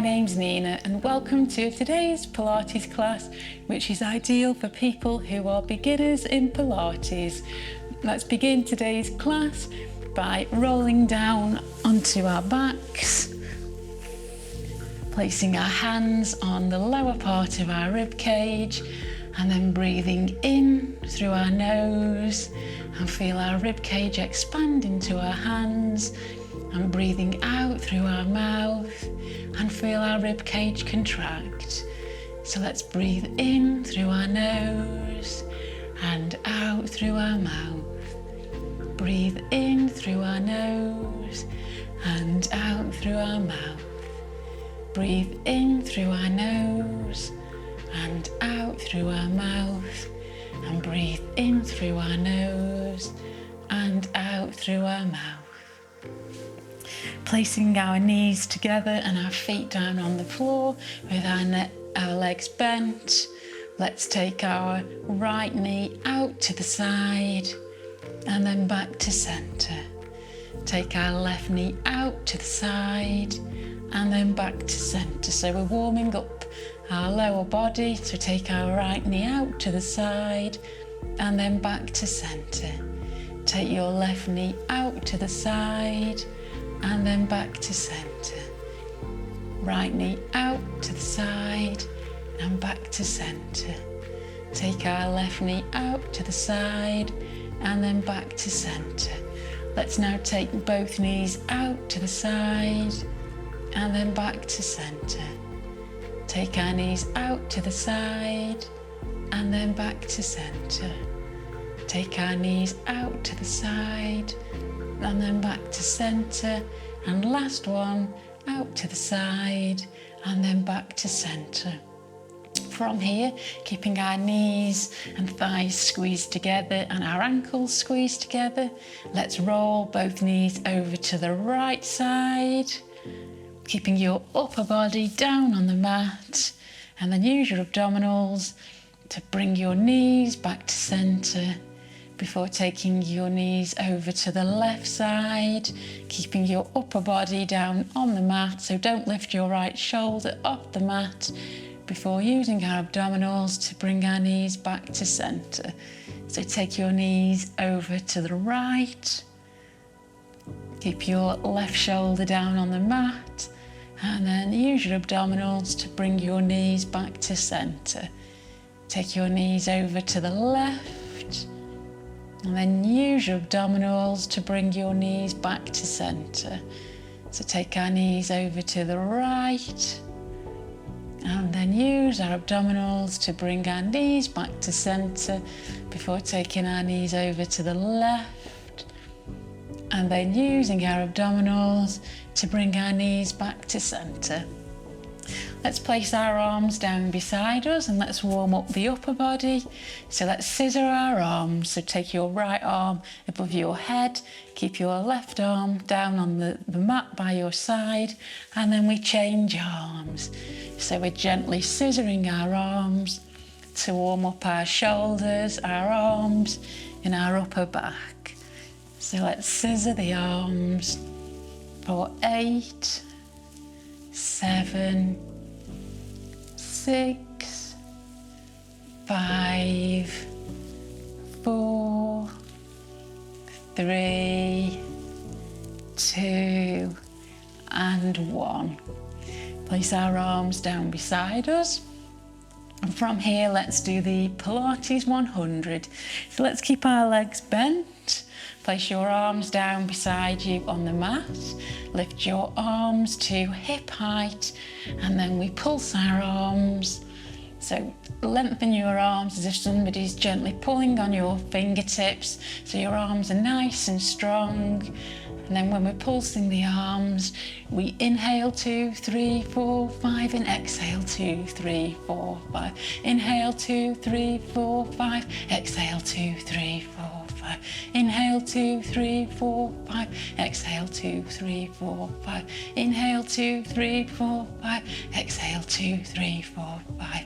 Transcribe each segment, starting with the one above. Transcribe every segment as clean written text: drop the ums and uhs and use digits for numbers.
name's Nina and welcome to today's Pilates class, which is ideal for people who are beginners in Pilates. Let's begin today's class by rolling down onto our backs, placing our hands on the lower part of our rib cage and then breathing in through our nose and feel our rib cage expand into our hands, and breathing out through our mouth and feel our rib cage contract. So let's breathe in through our nose and out through our mouth. Breathe in through our nose and out through our mouth. Breathe in through our nose and out through our mouth. And breathe in through our nose and out through our mouth. Placing our knees together and our feet down on the floor with our legs bent. Let's take our right knee out to the side and then back to centre. Take our left knee out to the side and then back to centre. So we're warming up our lower body. So take our right knee out to the side and then back to centre. Take your left knee out to the side and then back to centre. Right knee out to the side and back to centre. Take our left knee out to the side and then back to centre. Let's now take both knees out to the side and then back to centre. Take our knees out to the side and then back to centre. Take our knees out to the side and then back to centre, and last one, out to the side and then back to centre. From here, keeping our knees and thighs squeezed together and our ankles squeezed together, let's roll both knees over to the right side, keeping your upper body down on the mat, and then use your abdominals to bring your knees back to centre before taking your knees over to the left side, keeping your upper body down on the mat, so don't lift your right shoulder off the mat before using our abdominals to bring our knees back to centre. So take your knees over to the right, keep your left shoulder down on the mat, and then use your abdominals to bring your knees back to centre. Take your knees over to the left, and then use your abdominals to bring your knees back to centre. So take our knees over to the right, and then use our abdominals to bring our knees back to centre before taking our knees over to the left, and then using our abdominals to bring our knees back to centre. Let's place our arms down beside us and let's warm up the upper body. So let's scissor our arms. So take your right arm above your head, keep your left arm down on the mat by your side, and then we change arms. So we're gently scissoring our arms to warm up our shoulders, our arms, and our upper back. So let's scissor the arms for 8, 7, 6, 5, 4, 3, 2, and 1. Place our arms down beside us. And from here, let's do the Pilates 100. So let's keep our legs bent. Place your arms down beside you on the mat. Lift your arms to hip height, and then we pulse our arms. So lengthen your arms as if somebody's gently pulling on your fingertips, so your arms are nice and strong. And then when we're pulsing the arms, we inhale 2, 3, 4, 5, and exhale 2, 3, 4, 5. Inhale 2, 3, 4, 5. Exhale 2, 3, 4, 5. Inhale 2, 3, 4, 5. Exhale 2, 3, 4, 5. Inhale 2, 3, 4, 5. Exhale 2, 3, 4, 5.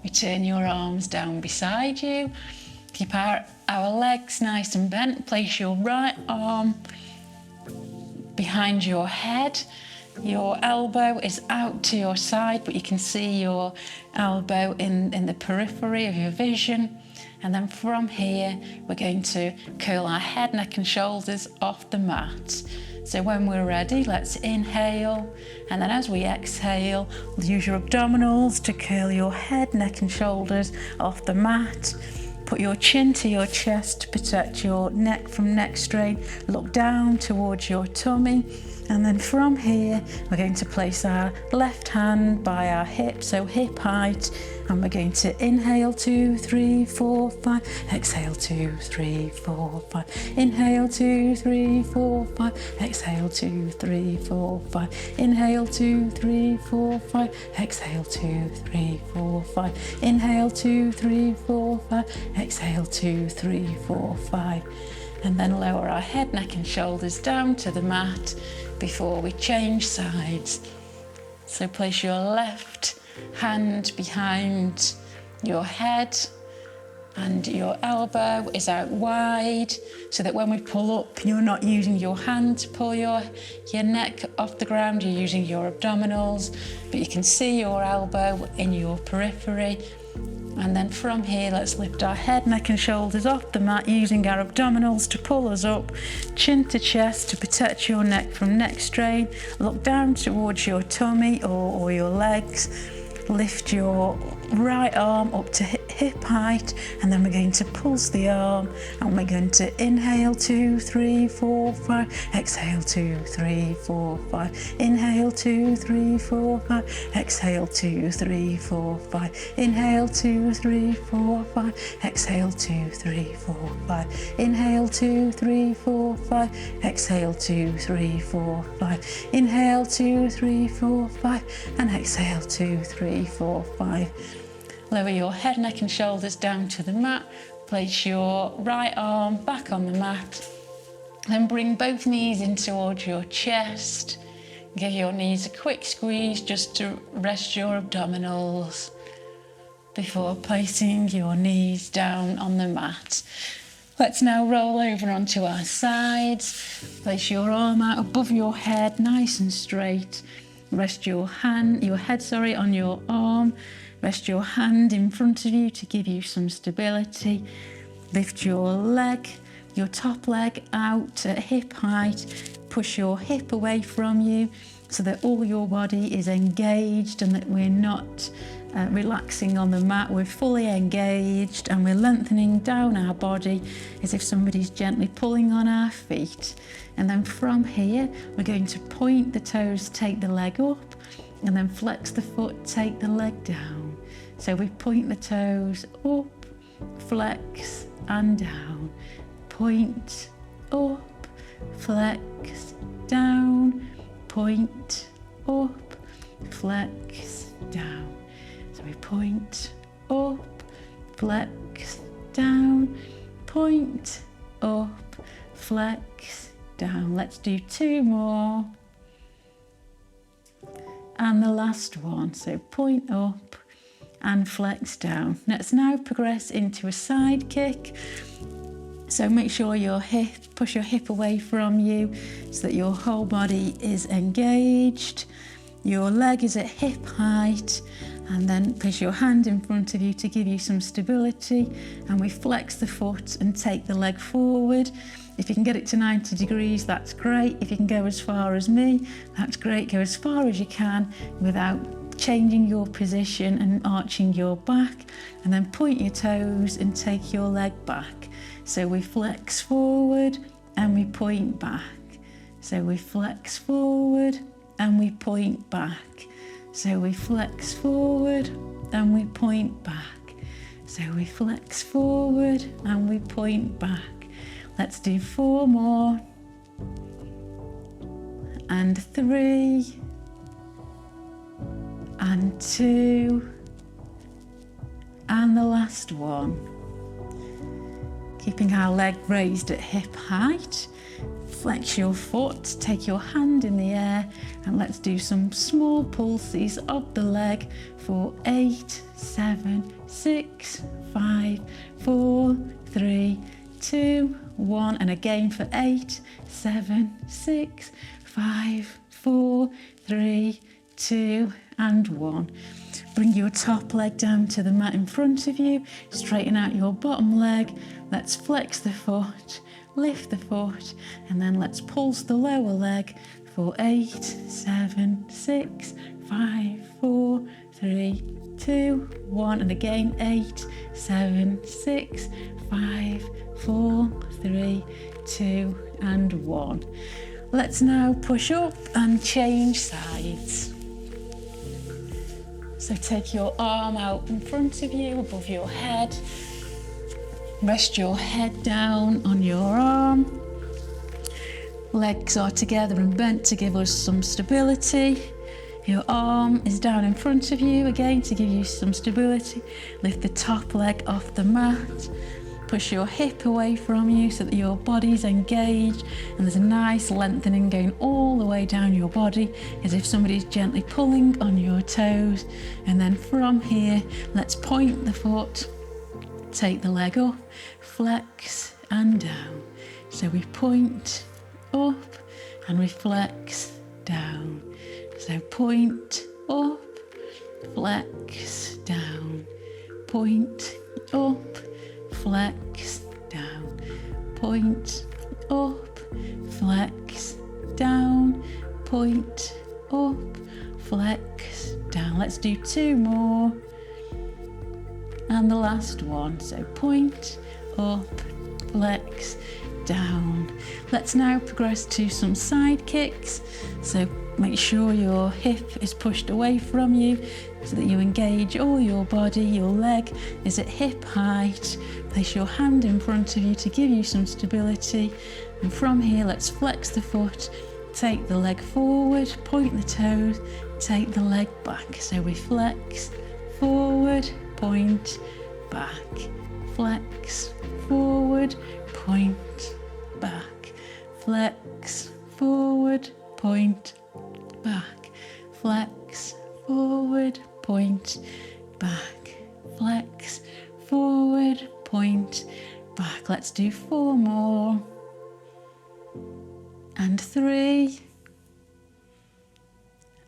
Return your arms down beside you. Keep our legs nice and bent. Place your right arm behind your head Your elbow is out to your side, but you can see your elbow in the periphery of your vision. And then from here, we're going to curl our head, neck and shoulders off the mat. So when we're ready, let's inhale. And then as we exhale, use your abdominals to curl your head, neck and shoulders off the mat. Put your chin to your chest to protect your neck from neck strain. Look down towards your tummy. And then from here, we're going to place our left hand by our hip, so hip height. And we're going to inhale 2, 3, 4, 5. Exhale 2, 3, 4, 5. Inhale 2, 3, 4, 5. Exhale 2, 3, 4, 5. Inhale 2, 3, 4, 5. Exhale 2, 3, 4, 5. Inhale 2, 3, 4, 5. Exhale 2, 3, 4, 5. And then lower our head, neck and shoulders down to the mat before we change sides. So place your left hand behind your head and your elbow is out wide so that when we pull up, you're not using your hand to pull your neck off the ground, you're using your abdominals, but you can see your elbow in your periphery. And then from here, let's lift our head, neck and shoulders off the mat using our abdominals to pull us up, chin to chest to protect your neck from neck strain. Look down towards your tummy or your legs. Lift your right arm up to hip height, and then we're going to pulse the arm, and we're going to inhale 2, 3, 4, 5. Exhale 2, 3, 4, 5. Inhale 2, 3, 4, 5. Exhale 2, 3, 4, 5. Inhale 2, 3, 4, 5. Exhale 2, 3, 4, 5. Inhale 2, 3, 4, 5. Exhale 2, 3, 4, 5. Inhale 2, 3, 4, 5. And exhale 2, 3, 4, 5. Lower your head, neck and shoulders down to the mat. Place your right arm back on the mat. Then bring both knees in towards your chest. Give your knees a quick squeeze just to rest your abdominals before placing your knees down on the mat. Let's now roll over onto our sides. Place your arm out above your head, nice and straight. Rest your head on your arm. Rest your hand in front of you to give you some stability. Lift your leg, your top leg out at hip height. Push your hip away from you so that all your body is engaged and that we're not relaxing on the mat. We're fully engaged and we're lengthening down our body as if somebody's gently pulling on our feet. And then from here, we're going to point the toes, take the leg up, and then flex the foot, take the leg down. So we point the toes up, flex and down. Point, up, flex, down. Point, up, flex, down. So we point, up, flex, down. Point, up, flex, down. Let's do 2 more. And the last one, so point up and flex down. Let's now progress into a side kick. So make sure push your hip away from you so that your whole body is engaged. Your leg is at hip height, and then place your hand in front of you to give you some stability. And we flex the foot and take the leg forward. If you can get it to 90 degrees, that's great. If you can go as far as me, that's great. Go as far as you can without changing your position and arching your back. And then point your toes and take your leg back. So we flex forward and we point back. So we flex forward and we point back. So we flex forward and we point back. So we flex forward and we point back. Let's do 4 more. And 3. And 2. And the last one. Keeping our leg raised at hip height. Flex your foot, take your hand in the air, and let's do some small pulses of the leg for 8, 7, 6, 5, 4, 3, 2, 1, and again for 8, 7, 6, 5, 4, 3, 2, and 1. Bring your top leg down to the mat in front of you. Straighten out your bottom leg. Let's flex the foot, lift the foot, and then let's pulse the lower leg for 8, 7, 6, 5, 4, 3, 2, 1. And again, 8, 7, 6, 5, 4, 3, 2, and 1. Let's now push up and change sides. So take your arm out in front of you, above your head. Rest your head down on your arm. Legs are together and bent to give us some stability. Your arm is down in front of you again to give you some stability. Lift the top leg off the mat. Push your hip away from you so that your body's engaged, and there's a nice lengthening going all the way down your body as if somebody's gently pulling on your toes. And then from here, let's point the foot, take the leg up, flex and down. So we point up and we flex down. So point up, flex down, point up, flex down, point up, flex down, point up, flex down. Let's do 2 more. And the last one. So point up, flex down. Let's now progress to some side kicks. So make sure your hip is pushed away from you so that you engage all your body. Your leg is at hip height. Place your hand in front of you to give you some stability. And from here, let's flex the foot, take the leg forward, point the toes, take the leg back. So we flex, forward, point, back. Flex, forward, point, back. Flex, forward, point, back. Flex, forward, point, back. Flex, forward, point, back. Let's do 4 more. And 3.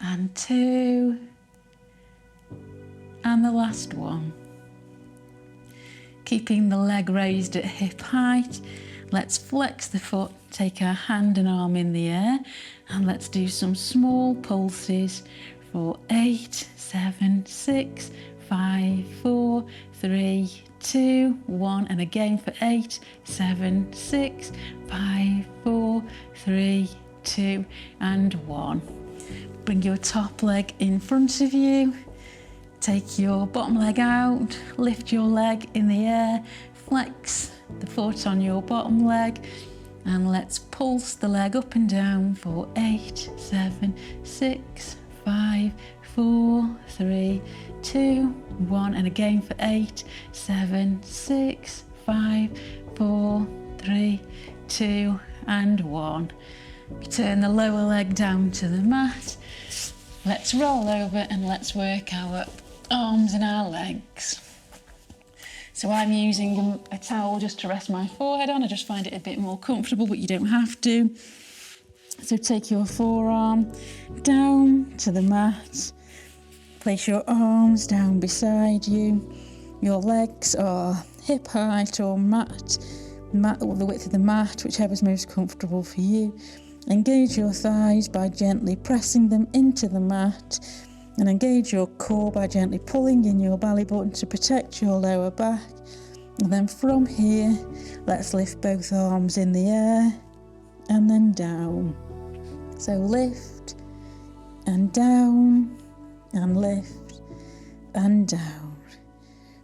And 2. And the last one. Keeping the leg raised at hip height, let's flex the foot, take our hand and arm in the air, and let's do some small pulses for 8, 7, 6, 5, 4, 3, 2, 1, and again for 8, 7, 6, 5, 4, 3, 2, and 1. Bring your top leg in front of you. Take your bottom leg out, lift your leg in the air, flex the foot on your bottom leg, and let's pulse the leg up and down for 8, 7, 6, 5, 4, 3, 2, 1, and again for 8, 7, 6, 5, 4, 3, 2, and 1. We turn the lower leg down to the mat. Let's roll over and let's work our arms and our legs. So I'm using a towel just to rest my forehead on. I just find it a bit more comfortable, but you don't have to. So take your forearm down to the mat. Place your arms down beside you. Your legs are hip height or mat or the width of the mat, whichever's most comfortable for you. Engage your thighs by gently pressing them into the mat, and engage your core by gently pulling in your belly button to protect your lower back. And then from here, let's lift both arms in the air and then down. So lift and down and lift and down.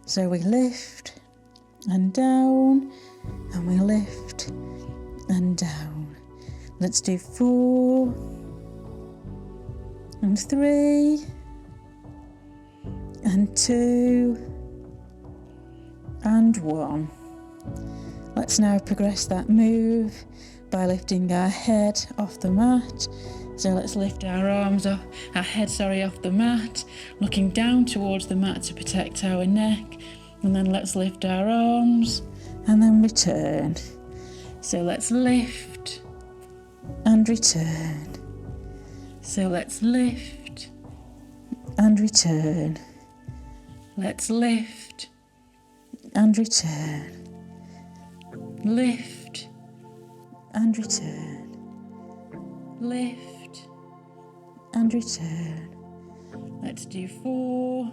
So we lift and down and we lift and down. Let's do 4 and 3 and 2 and 1. Let's now progress that move by lifting our head off the mat. So let's lift our arms off, our head off the mat, looking down towards the mat to protect our neck. And then let's lift our arms and then return. So let's lift and return. So let's lift and return. Let's lift and return. Lift and return. Lift and return. Let's do 4,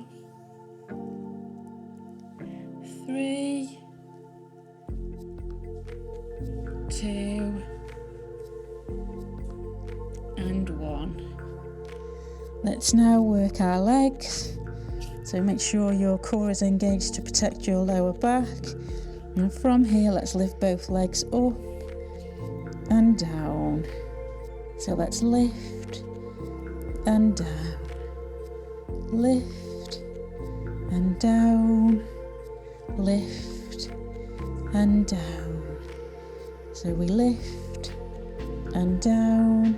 3, 2, and 1. Let's now work our legs. So make sure your core is engaged to protect your lower back. And from here, let's lift both legs up and down. So let's lift and down. Lift and down. Lift and down. So we lift and down.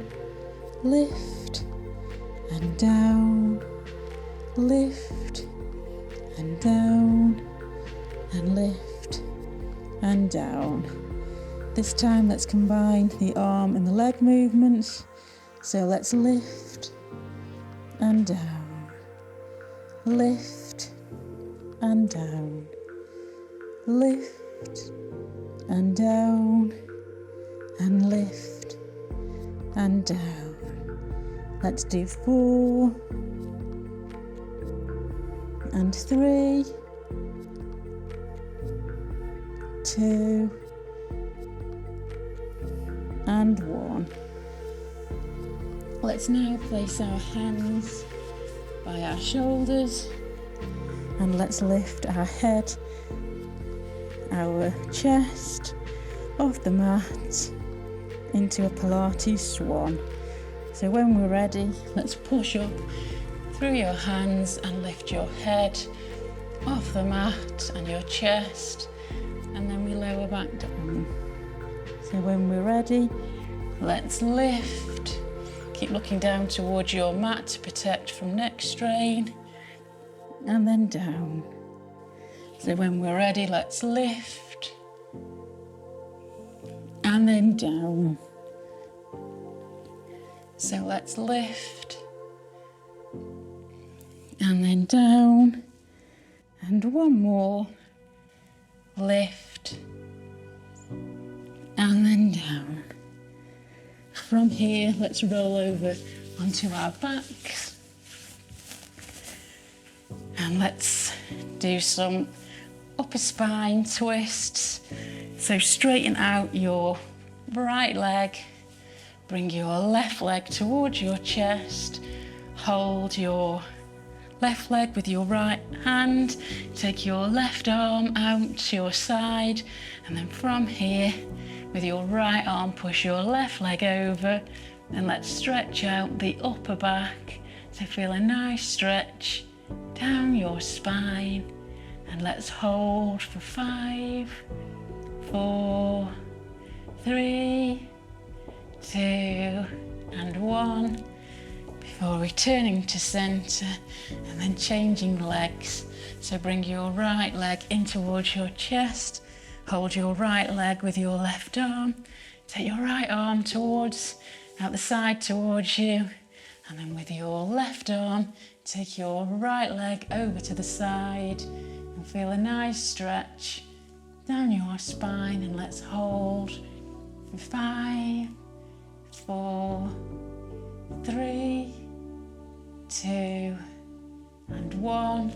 Lift and down. Lift and down. And lift and down. This time let's combine the arm and the leg movements. So let's lift and down. Lift and down. Lift and down. And lift and down. Let's do 4 and 3, 2, and 1. Let's now place our hands by our shoulders and let's lift our head, our chest off the mat into a Pilates swan. So when we're ready, let's push up through your hands and lift your head off the mat and your chest, and then we lower back down. So when we're ready, let's lift. Keep looking down towards your mat to protect from neck strain, and then down. So when we're ready, let's lift, and then down. So let's lift, and then down, and one more. Lift, and then down. From here, let's roll over onto our backs. And let's do some upper spine twists. So straighten out your right leg. Bring your left leg towards your chest. Hold your left leg with your right hand. Take your left arm out to your side. And then from here, with your right arm, push your left leg over. And let's stretch out the upper back. So feel a nice stretch down your spine. And let's hold for 5, 4, 3, 2, and 1. Before returning to centre and then changing legs. So bring your right leg in towards your chest. Hold your right leg with your left arm. Take your right arm towards, out the side towards you. And then with your left arm, take your right leg over to the side. And feel a nice stretch down your spine. And let's hold for 5, 4, 3, 2, and 1.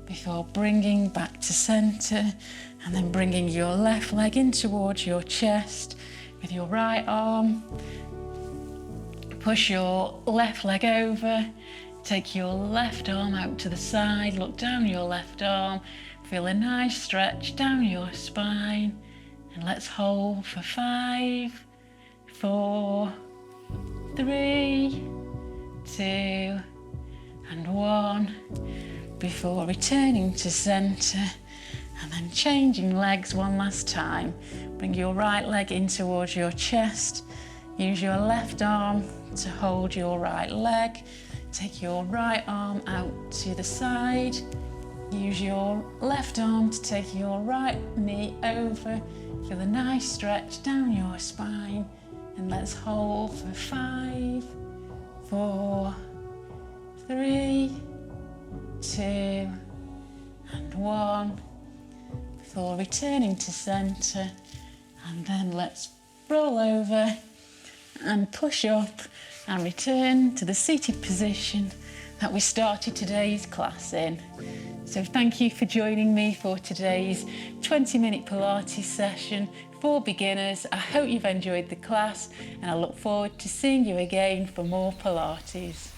Before bringing back to centre and then bringing your left leg in towards your chest with your right arm. Push your left leg over, take your left arm out to the side, look down your left arm, feel a nice stretch down your spine, and let's hold for 5, 4, 3, 2, and 1. Before returning to centre and then changing legs one last time. Bring your right leg in towards your chest. Use your left arm to hold your right leg. Take your right arm out to the side. Use your left arm to take your right knee over. Feel a nice stretch down your spine. And let's hold for 5, 4, 3, 2, and 1, before returning to centre. And then let's roll over and push up and return to the seated position that we started today's class in. So thank you for joining me for today's 20-minute Pilates session for beginners. I hope you've enjoyed the class, and I look forward to seeing you again for more Pilates.